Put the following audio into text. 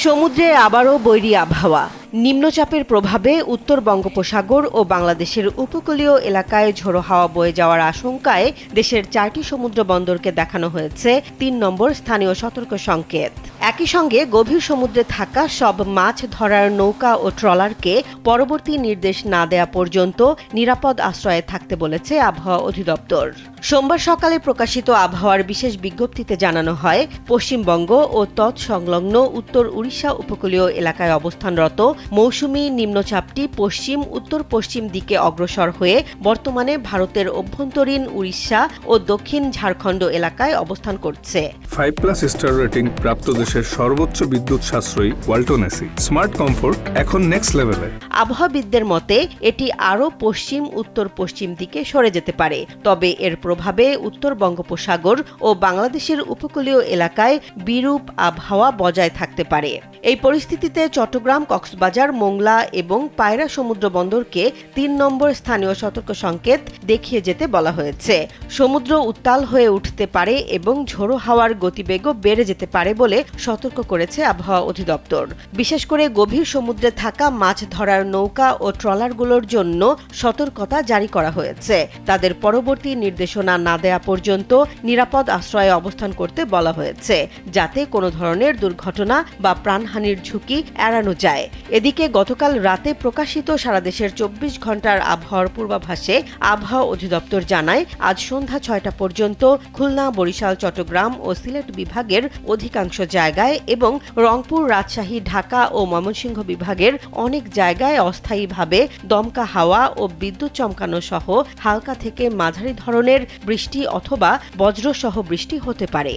সমুদ্রে আবারও বৈরী আবহাওয়া। নিম্নচাপের প্রভাবে উত্তর বঙ্গোপসাগর ও বাংলাদেশের উপকূলীয় এলাকায় ঝোড়ো হাওয়া বয়ে যাওয়ার আশঙ্কায় দেশের 4টি সমুদ্র বন্দরকে দেখানো হয়েছে 3 নম্বর স্থানীয় সতর্ক সংকেত। একই সঙ্গে গভীর সমুদ্রে থাকা সব মাছ ধরার নৌকা ও ট্রলারকে পরবর্তী নির্দেশ না দেয়া পর্যন্ত নিরাপদ আশ্রয়ে থাকতে বলেছে আবহাওয়া অধিদপ্তর। সোমবার সকালে প্রকাশিত আবহাওয়ার বিশেষ বিজ্ঞপ্তিতে জানানো হয়, পশ্চিমবঙ্গ ও তৎসংলগ্ন উত্তর উড়িষ্যা উপকূলীয় এলাকায় অবস্থানরত মৌসুমী নিম্নচাপটি পশ্চিম উত্তর পশ্চিম দিকে অগ্রসর হয়ে বর্তমানে ভারতের অভ্যন্তরীণ উড়িষ্যা ও দক্ষিণ ঝাড়খণ্ড এলাকায় অবস্থান করছে। 5+ স্টার রেটিং প্রাপ্ত দেশের সর্বোচ্চ বিদ্যুৎ সাশ্রয়ী ওয়ালটন এসি স্মার্ট কমফোর্ট এখন নেক্সট লেভেলে। আবহাওয়াবিদদের মতে এটি আরও পশ্চিম উত্তর পশ্চিম দিকে সরে যেতে পারে, তবে এর প্রভাবে উত্তর বঙ্গোপসাগর ও বাংলাদেশের উপকূলীয় এলাকায় বিরূপ আবহাওয়া বজায় থাকতে পারে। এই পরিস্থিতিতে চট্টগ্রাম, কক্সবাজার, মোংলা এবং পায়রা সমুদ্র বন্দরকে 3 নম্বর স্থানীয় সতর্ক সংকেত দেখিয়ে যেতে বলা হয়েছে। সমুদ্র উত্তাল হয়ে উঠতে পারে এবং ঝোড়ো হাওয়ার গতিবেগও বেড়ে যেতে পারে বলে সতর্ক করেছে আবহাওয়া অধিদপ্তর। বিশেষ করে গভীর সমুদ্রে থাকা মাছ ধরার নৌকা ও ট্রলারগুলোর জন্য সতর্কতা জারি করা হয়েছে। তাদের পরবর্তী নির্দেশনা না দেয়া পর্যন্ত নিরাপদ আশ্রয়ে অবস্থান করতে বলা হয়েছে, যাতে কোনো ধরনের দুর্ঘটনা বা প্রাণহানির ঝুঁকি এড়ানো যায়। এদিকে গতকাল রাতে প্রকাশিত সারা দেশের 24 ঘন্টার আবহাওয়ার পূর্বাভাসে আবহাওয়া অধিদপ্তর জানায়, আজ সন্ধ্যা 6টা পর্যন্ত খুলনা, বরিশাল, চট্টগ্রাম ও সিলেট বিভাগের অধিকাংশ জায়গায় এবং রংপুর, রাজশাহী, ঢাকা ও ময়মনসিংহ বিভাগের অনেক জায়গায় অস্থায়ীভাবে দমকা হাওয়া ও বিদ্যুৎ চমকানো সহ হালকা থেকে মাঝারি ধরনের বৃষ্টি অথবা বজ্রসহ বৃষ্টি হতে পারে।